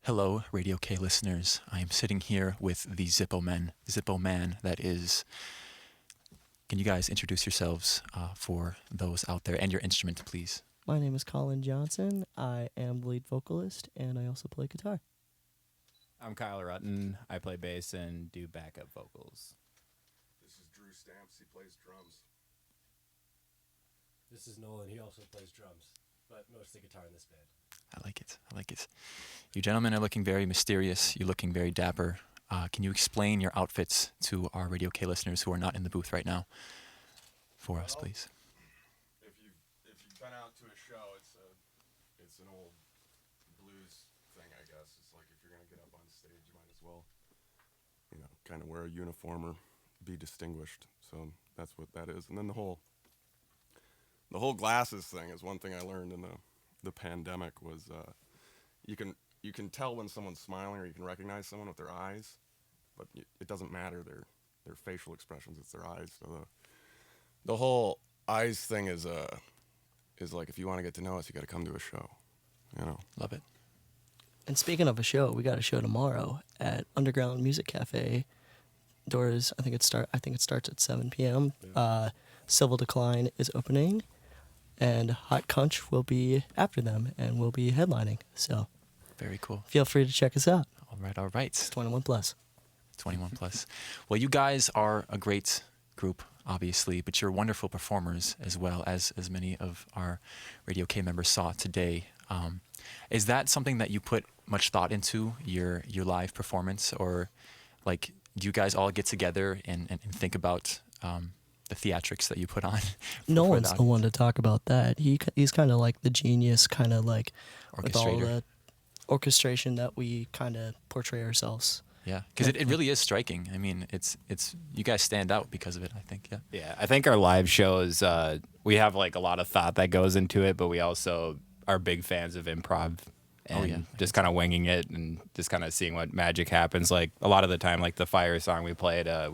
Hello, Radio K listeners. I am sitting here with the Zippo Man, that is. Can you guys introduce yourselves for those out there and your instrument, please? My name is Colin Johnson. I am the lead vocalist, and I also play guitar. I'm Kyle Rutten. I play bass and do backup vocals. This is Drew Stamps. He plays drums. This is Nolan. He also plays drums, but mostly guitar in this band. I like it. I like it. You gentlemen are looking very mysterious. You're looking very dapper. Can you explain your outfits to our Radio K listeners who are not in the booth right now for us, please? If you've been out to a show, it's an old blues thing, I guess. It's like if you're gonna get up on stage, you might as well, kind of wear a uniform or be distinguished. So that's what that is. And then the whole glasses thing is one thing I learned in the pandemic was you can tell when someone's smiling or you can recognize someone with their eyes, but it doesn't matter their facial expressions, it's their eyes. So the whole eyes thing is like, if you want to get to know us, you got to come to a show, Love it. And speaking of a show, we got a show tomorrow at Underground Music Cafe. Doors, I think it starts at 7 p.m. Yeah. Civil Decline is opening, and Hot Conch will be after them, and we'll be headlining. So Very cool. feel free to check us out. All right. It's 21 plus. 21 plus. Well, you guys are a great group, obviously, but you're wonderful performers as well, as many of our Radio K members saw today. Is that something that you put much thought into, your live performance, or like do you guys all get together and think about the theatrics that you put on? No for one's the one to talk about that. He's kind of like the genius, kind of like with all Orchestrator. the orchestration that we kind of portray ourselves. Yeah, because it really is striking. I mean, it's you guys stand out because of it, I think. Yeah. Yeah, I think our live shows, we have like a lot of thought that goes into it, but we also are big fans of improv and just kind of winging it and just kind of seeing what magic happens. Like a lot of the time, like the Fire song we played, that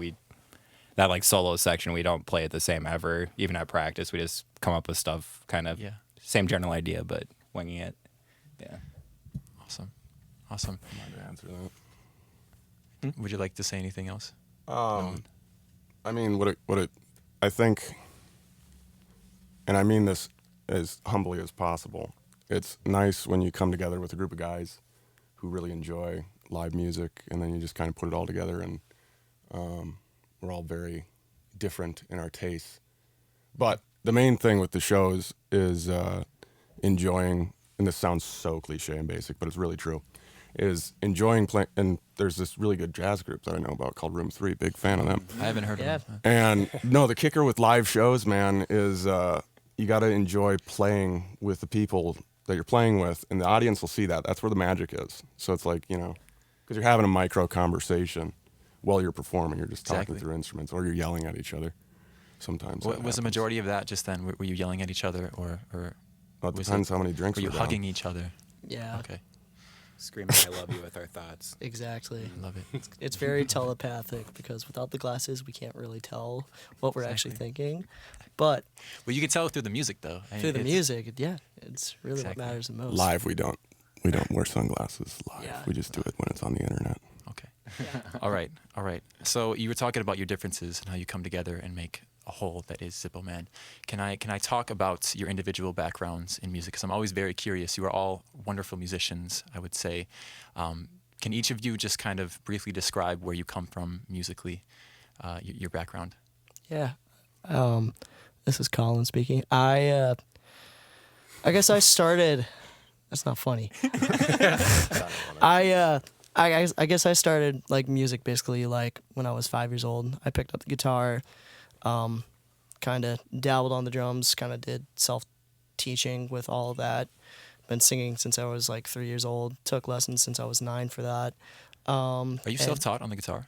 like solo section, we don't play it the same ever. Even at practice, we just come up with stuff kind of same general idea, but winging it. Yeah. Awesome. I might answer that. Would you like to say anything else? I mean, I think, and I mean this as humbly as possible, it's nice when you come together with a group of guys who really enjoy live music, and then you just kind of put it all together, and we're all very different in our tastes. But the main thing with the shows is enjoying, and this sounds so cliche and basic, but it's really true, is enjoying playing. And there's this really good jazz group that I know about called Room 3, big fan of them. I haven't heard of them. And no, the kicker with live shows, man, is you got to enjoy playing with the people that you're playing with, and the audience will see that. That's where the magic is. So it's like, because you're having a micro conversation while you're performing. You're just talking through instruments, or you're yelling at each other sometimes. Was the majority of that just then? Were you yelling at each other, or Well, it depends how many drinks were you down. hugging each other? Yeah. Okay. Screaming "I love you" with our thoughts. Exactly. Love it. It's very telepathic because without the glasses, we can't really tell what we're actually thinking. But Well, you can tell through the music, though. through the music, it's really what matters the most. Live, we don't wear sunglasses live. Yeah. We just do it when it's on the internet. Okay. All right. So you were talking about your differences and how you come together and make a whole that is Zippo Man. Can I talk about your individual backgrounds in music? Because I'm always very curious. You are all wonderful musicians, I would say. Can each of you just kind of briefly describe where you come from musically, your background? Yeah. This is Colin speaking. I guess I started. That's not funny. I guess I started like music basically like when I was 5 years old. I picked up the guitar, kind of dabbled on the drums, kind of did self-teaching with all of that. Been singing since I was like 3 years old. Took lessons since I was 9 for that. Are you self-taught on the guitar?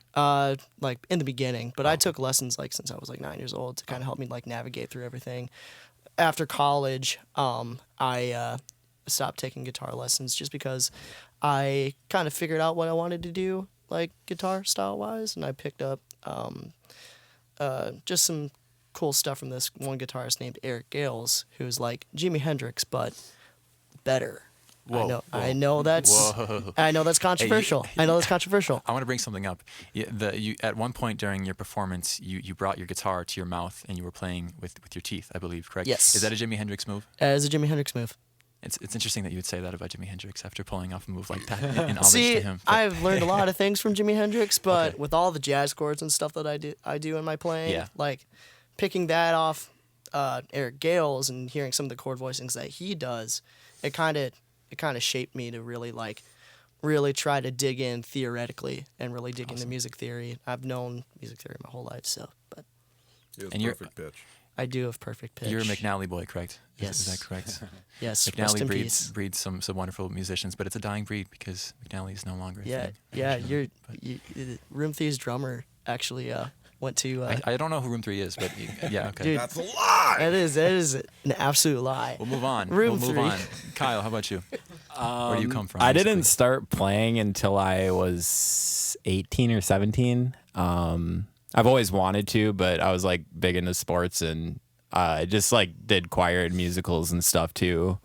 Like in the beginning, but I took lessons like since I was like 9 years old to kind of help me like navigate through everything. After college, I stopped taking guitar lessons just because I kind of figured out what I wanted to do, like guitar style wise, and I picked up just some cool stuff from this one guitarist named Eric Gales, who's like Jimi Hendrix but better. Whoa, I know that's Whoa. controversial. I know that's controversial. I want to bring something up. You at one point during your performance, you brought your guitar to your mouth and you were playing with your teeth, I believe, correct? Yes. Is that a Jimi Hendrix move? As a Jimi Hendrix move. It's interesting that you would say that about Jimi Hendrix after pulling off a move like that in homage See, to him. But I've learned a lot of things from Jimi Hendrix, but Okay. with all the jazz chords and stuff that I do in my playing, Yeah. like picking that off Eric Gale's and hearing some of the chord voicings that he does, it kind of shaped me to really try to dig in theoretically and really dig into music theory. I've known music theory my whole life, but He has And you're- perfect pitch. I do have perfect pitch. you're a McNally boy, correct? Yes. Is that correct? Yes, rest McNally in breeds peace. some wonderful musicians, but it's a dying breed because McNally is no longer a Yeah, thing. yeah. unfortunately. Room Thieves drummer actually went to. I don't know who Room 3 is, but yeah, okay. Dude, That's a lie. that is an absolute lie. We'll move on. Room we'll move 3. on. Kyle, how about you? Where do you come from? I musically? didn't start playing until I was 18 or 17. I've always wanted to, but I was like big into sports and I just like did choir and musicals and stuff too.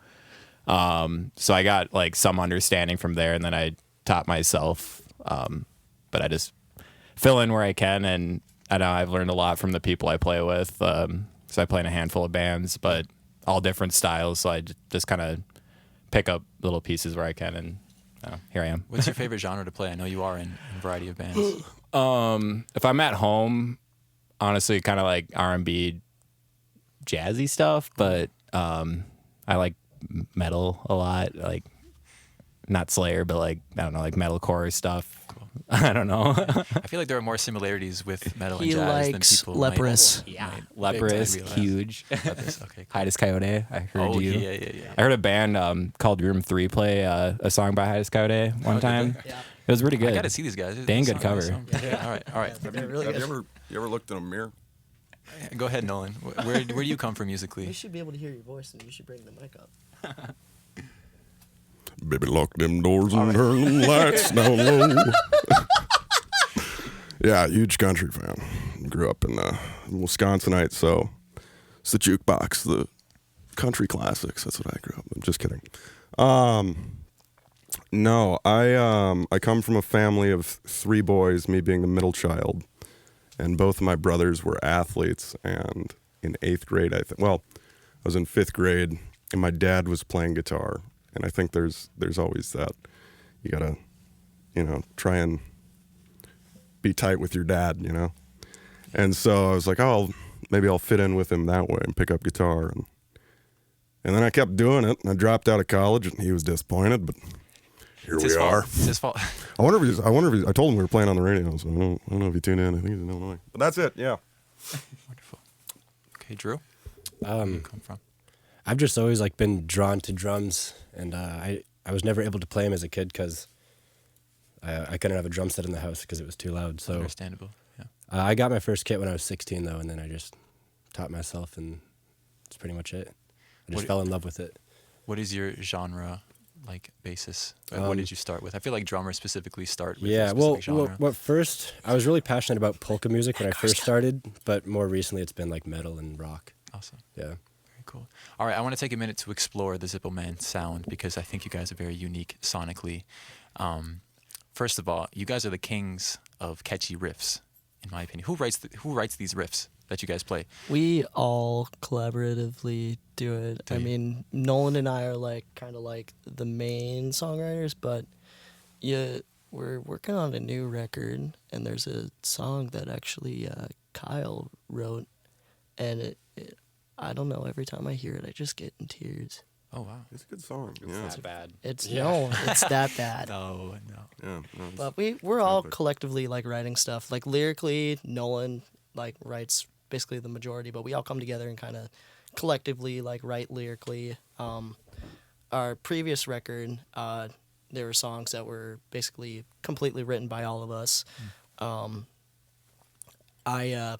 So I got like some understanding from there, and then I taught myself. But I just fill in where I can, and I know I've learned a lot from the people I play with. So I play in a handful of bands, but all different styles. So I just kind of pick up little pieces where I can, and here I am. What's your favorite genre to play? I know you are in a variety of bands. If I'm at home, honestly, kind of like R&B, jazzy stuff, but I like metal a lot, like not Slayer, but like I don't know, like metalcore stuff. I don't know. I feel like there are more similarities with metal He and jazz than likes people Leprous. might Leprous, realize. huge. Leprous, okay. Cool. Hidest Coyote. I heard Oh you. yeah. I heard a band called Room 3 play a song by Hidest Coyote one did they? time. Yeah. It was pretty good. I gotta see these guys. Dang This good song is cover. awesome. All right. They're really Have good. you ever looked in a mirror? Go ahead, Nolan. Where do you come from You musically? should be able to hear your voice, and you should bring the mic up. Baby, lock them doors and turn them lights down low. Yeah, huge country fan. Grew up in Wisconsinite, so it's the jukebox, the country classics. That's what I grew up. I'm just kidding. No, I come from a family of 3 boys, me being the middle child, and both of my brothers were athletes. And in 8th grade, I was in 5th grade, and my dad was playing guitar. And I think there's always that. You gotta, try and be tight with your dad, And so I was like, maybe I'll fit in with him that way and pick up guitar. And then I kept doing it, and I dropped out of college, and he was disappointed, but here It's we his fault. are. It's his fault. I wonder if he's, I told him we were playing on the radio, so I don't know if he tuned in. I think he's in Illinois. But that's it, yeah. Wonderful. Okay, Drew. Where do you come from? I've just always like been drawn to drums, and I was never able to play them as a kid because I couldn't have a drum set in the house because it was too loud. So Understandable. Yeah. I got my first kit when I was 16 though, and then I just taught myself, and that's pretty much it. I just What- fell in love with it. What is your genre like basis? What did you start with? I feel like drummers specifically start with a Yeah, specific well, genre. what first I was really passionate about polka music when I first started, but more recently it's been like metal and rock. Awesome. Yeah. Very cool. All right, I want to take a minute to explore the Zippo Man sound because I think you guys are very unique sonically. First of all, you guys are the kings of catchy riffs, in my opinion. Who writes these riffs that you guys play? We all collaboratively do it. Do I you? mean, Nolan and I are kind of like the main songwriters, but yeah, we're working on a new record, and there's a song that actually Kyle wrote, and I don't know. Every time I hear it, I just get in tears. Oh wow. It's a good song. Yeah. Not bad. It's Yeah. it's that bad. No. Yeah. No, it's- But we're all Perfect. collectively writing stuff. Like lyrically, Nolan writes basically the majority, but we all come together and kind of collectively write lyrically. Our previous record, there were songs that were basically completely written by all of us. I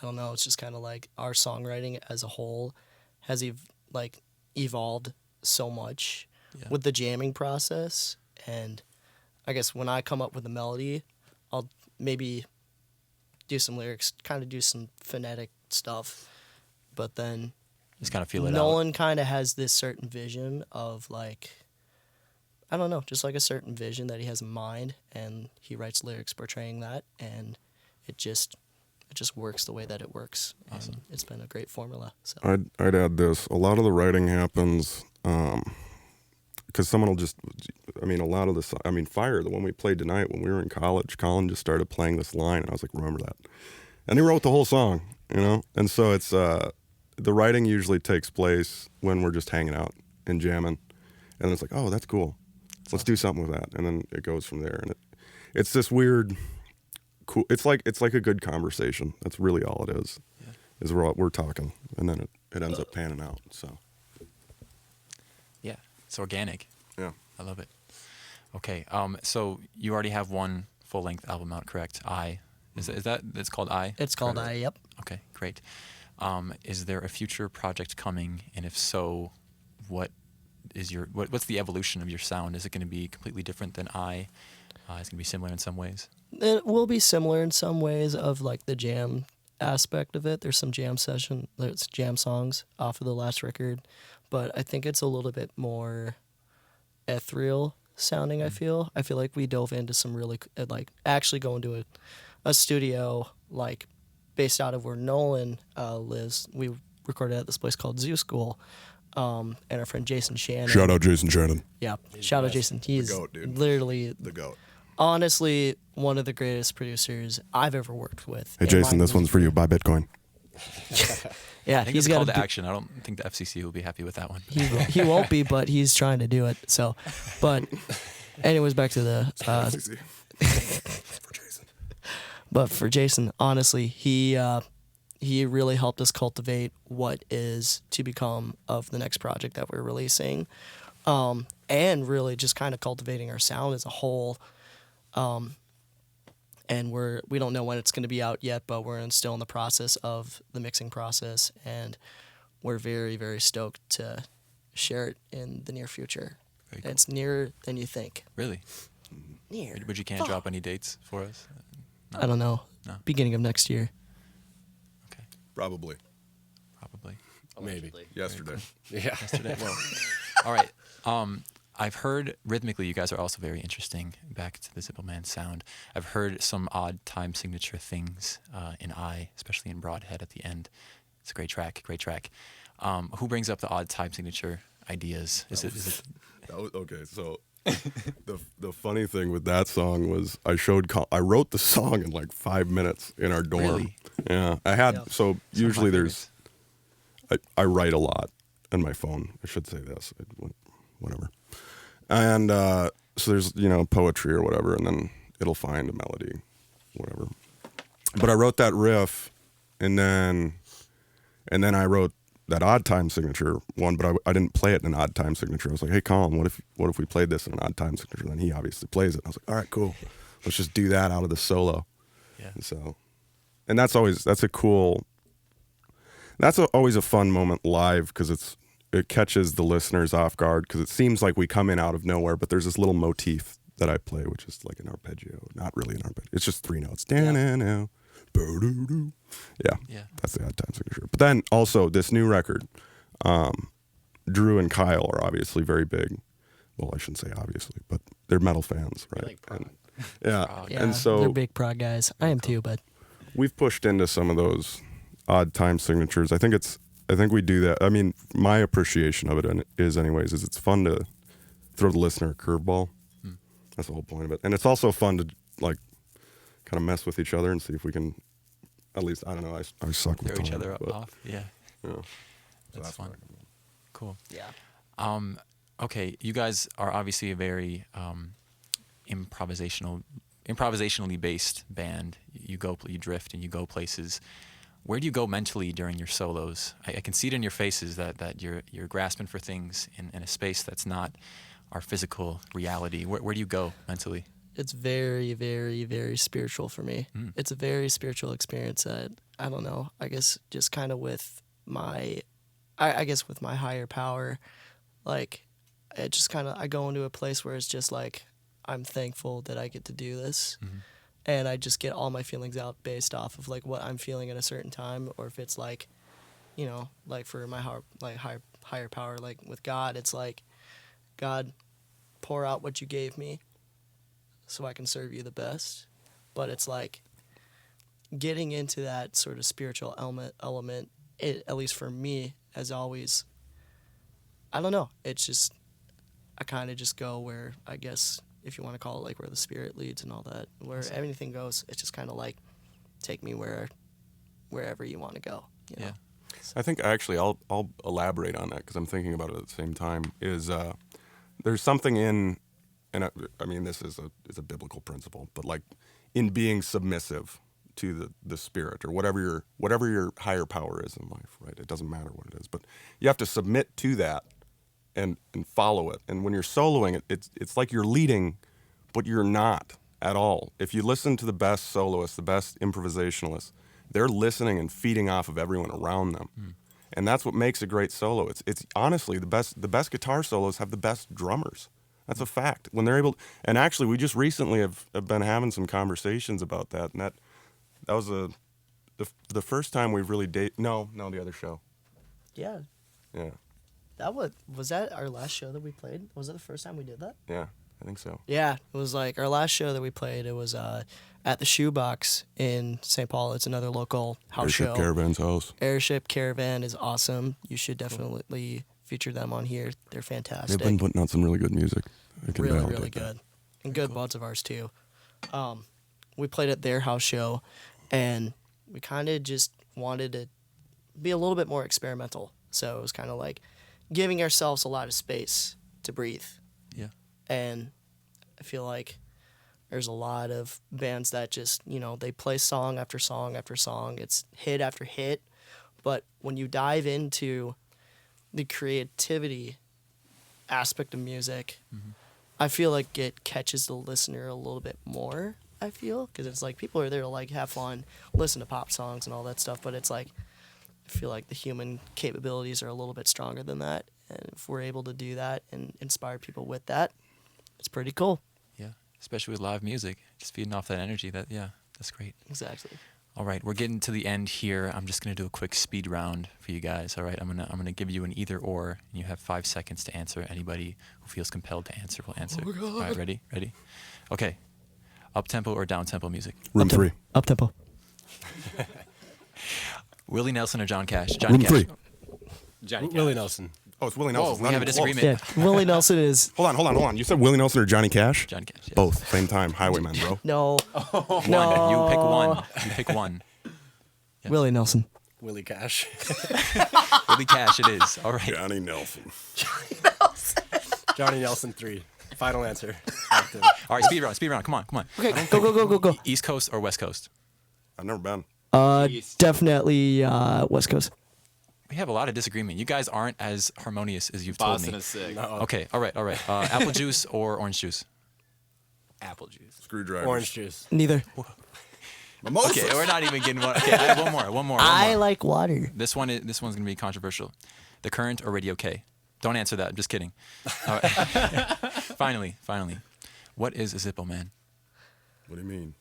don't know. It's just kind of like our songwriting as a whole has evolved so much Yeah. with the jamming process. And I guess when I come up with a melody, I'll maybe do some lyrics, kind of do some phonetic stuff. But then, Just kind of feel it out. Nolan kind of has this certain vision of like, I don't know, just like a certain vision that he has in mind, and he writes lyrics portraying that, and it just works the way that it works. Awesome. And it's been a great formula. So I'd add this. A lot of the writing happens because someone will just, a lot of this, Fire, the one we played tonight when we were in college, Colin just started playing this line, and I was like, remember that. And he wrote the whole song, And so it's, the writing usually takes place when we're just hanging out and jamming. And then it's like, oh, that's cool. Let's do something with that. And then it goes from there. And it's this weird, cool, it's like a good conversation. That's really all it is. Yeah. Is we're talking, and then it ends up panning out. So Yeah, it's organic. yeah. I love it. Okay, so you already have one full-length album out, correct? Is that it's called I? it's called Yep. Okay, great. Is there a future project coming, and if so, what's the evolution of your sound? Is it going to be completely different than I? Is it going to be similar in some ways? It will be similar in some ways of like the jam aspect of it. There's some jam songs off of the last record, but I think it's a little bit more ethereal sounding. I feel like we dove into some really like actually going to a studio like based out of where Nolan lives. We recorded at this place called Zoo School, and our friend Jason Shannon. Shout out Jason Shannon. Yeah, shout out Jason. He's goat, dude. literally The GOAT. honestly one of the greatest producers I've ever worked with. Hey in Jason, my this one's for you. Buy Bitcoin. Yeah, I think he's it's got called a to action. I don't think the FCC will be happy with that one. he won't be, but he's trying to do it. So, but anyways, back to the. For Jason. But for Jason, honestly, he really helped us cultivate what is to become of the next project that we're releasing, and really just kind of cultivating our sound as a whole. And we don't know when it's going to be out yet, but we're still in the process of the mixing process, and we're very, very stoked to share it in the near future. Very cool. It's nearer than you think. Really? Near. But you can't drop any dates for us? No. I don't know. No. Beginning of next year. Okay, Probably. probably. Maybe. Yesterday. Yeah. Yesterday. Well, all right. I've heard rhythmically you guys are also very interesting. Back to the Zippo Man sound. I've heard some odd time signature things in I, especially in Broadhead at the end. It's a great track. Great track. Who brings up the odd time signature ideas? Is it? Okay, so the funny thing with that song was I wrote the song in like 5 minutes in our dorm. Really? Yeah, I had Yep. so Some of my usually favorites. I write a lot on my phone. I should say this, whatever. And so there's poetry or whatever, and then it'll find a melody, whatever. But I wrote that riff, and then I wrote that odd time signature one, but I didn't play it in an odd time signature. I was like, hey Colin, what if we played this in an odd time signature? And then he obviously plays it. And I was like, all right, cool. Let's just do that out of the solo. Yeah. And so, and that's always a fun moment live because it catches the listeners off guard because it seems like we come in out of nowhere, but there's this little motif that I play, which is like an arpeggio, not really an arpeggio. It's just 3 notes. Da-na-na, bo-doo-doo. Yeah, Yeah. that's the odd time signature. But then also this new record, Drew and Kyle are obviously very big. Well, I shouldn't say obviously, but they're metal fans, right? like prog. Yeah, Prog. Yeah, and so they're big prog guys. I am too, but we've pushed into some of those odd time signatures. I think we do that. I mean, my appreciation of it is it's fun to throw the listener a curveball. That's the whole point of it. And it's also fun to like kind of mess with each other and see if we can, at least, I don't know, I suck with Throw each time, other but, off. Yeah. yeah. So That's fun. what Cool. yeah. Okay, you guys are obviously a very improvisationally based band. You drift and you go places. Where do you go mentally during your solos? I can see it in your faces that you're grasping for things in a space that's not our physical reality. Where do you go mentally? It's very, very, very spiritual for me. It's a very spiritual experience that, I don't know, I guess just kind of with my higher power, like, it just kind of, I go into a place where it's just like, I'm thankful that I get to do this. And I just get all my feelings out based off of like what I'm feeling at a certain time, or if it's like you know, like for my heart, like higher power, like with God, it's like, God, pour out what you gave me so I can serve you the best. But it's like getting into that sort of spiritual element, at least for me, has always, I don't know, it's just, I kind of just go where, I guess, if you want to call it like where the spirit leads and all that, where everything goes, it's just kind of like, take me wherever you want to go. You know? Yeah. I think actually I'll elaborate on that because I'm thinking about it at the same time. Is there's something in, and I mean this is a biblical principle, but like in being submissive to the spirit or whatever your higher power is in life, right? It doesn't matter what it is, but you have to submit to that and follow it. And when you're soloing, it's like you're leading, but you're not at all. If you listen to the best soloists, the best improvisationalists, they're listening and feeding off of everyone around them. And that's what makes a great solo. It's honestly the best guitar solos have the best drummers. That's a fact. When they're able, and actually we just recently have been having some conversations about that, and that was the first time we've really the other show. Yeah. Yeah. That was that our last show that we played? Was it the first time we did that? Yeah, I think so. Yeah, it was like our last show that we played. It was at the Shoebox in St. Paul. It's another local house Airship show. Caravan's house. Airship Caravan is awesome. You should definitely feature them on here. They're fantastic. They've been putting out some really good music. I can really, validate really that. good. And good buds of ours too. We played at their house show, and we kind of just wanted to be a little bit more experimental. So it was kind of like giving ourselves a lot of space to breathe. Yeah. And I feel like there's a lot of bands that just, you know, they play song after song after song. It's hit after hit. But when you dive into the creativity aspect of music, I feel like it catches the listener a little bit more, I feel. Because it's like people are there to like have fun, listen to pop songs and all that stuff. But it's like, I feel like the human capabilities are a little bit stronger than that. And if we're able to do that and inspire people with that, it's pretty cool. Yeah. Especially with live music, just feeding off that energy. That's great. Exactly. All right, we're getting to the end here. I'm just gonna do a quick speed round for you guys. All right, I'm gonna give you an either or, and you have 5 seconds to answer. Anybody who feels compelled to answer will answer. Oh my God. All right, ready? Okay. Up tempo or down tempo music? Room 3. Up tempo. Willie Nelson or John Cash? Room Cash. 3. Johnny Willie Cash. Nelson. Oh, it's Willie Whoa, Nelson. we have a disagreement. Yeah, Willie Nelson is Hold on. You said Willie Nelson or Johnny Cash? Johnny Cash. Yes. Both, same time. Highwayman, bro. no One. No. You pick one. You pick one. Yeah. Willie Nelson. Willie Cash. Willie Cash. It is. All right. Johnny Nelson. Johnny Nelson 3. Final answer. All right. Speed round. Come on. Okay, go. East Coast or West Coast? I've never been. Definitely West Coast. We have a lot of disagreement. You guys aren't as harmonious as you've told Boston me. is sick. No. Okay. All right. Apple juice or orange juice? Apple juice. Screwdriver. Orange juice. Neither. Mimosas. Okay, we're not even getting one. Okay, I have one more. I like water. This one's gonna be controversial. The Current or Radio K? Don't answer that. I'm just kidding. All right. Finally, what is a Zippo Man? What do you mean?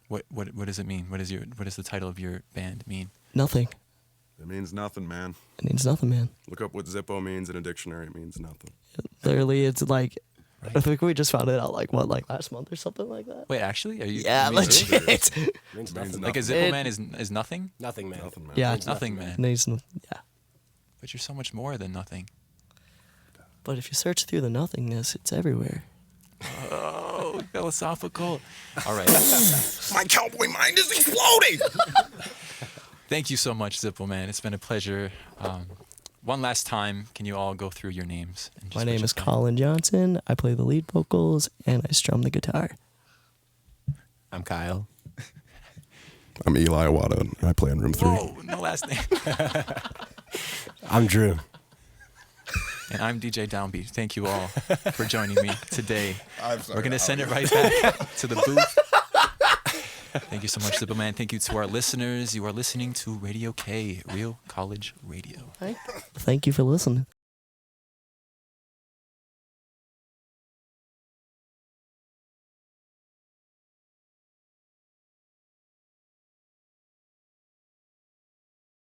What does it mean? What does the title of your band mean? Nothing. It means nothing, man. It means nothing, man. Look up what Zippo means in a dictionary. It means nothing. Literally, it's like, Right. I think we just found it out like last month or something like that. Wait, actually, are you? Yeah, you mean- legit. Means Means nothing. Like a nothing. Zippo Man is nothing, Nothing, man. Nothing, man. Yeah, Means nothing, man. Yeah. But you're so much more than nothing. But if you search through the nothingness, it's everywhere. Oh, philosophical. All right. My cowboy mind is exploding. Thank you so much, Zippo Man. It's been a pleasure. One last time, can you all go through your names? And just My what name you've is done? Colin Johnson. I play the lead vocals and I strum the guitar. I'm Kyle. I'm Eli Awada, and I play in room 3. Whoa, no last name. I'm Drew. And I'm DJ Downbeat. Thank you all for joining me today. I'm sorry, We're going to how send are it you? right back to the booth. Thank you so much, Zippo Man. Thank you to our listeners. You are listening to Radio K, Real College Radio. Thank you for listening.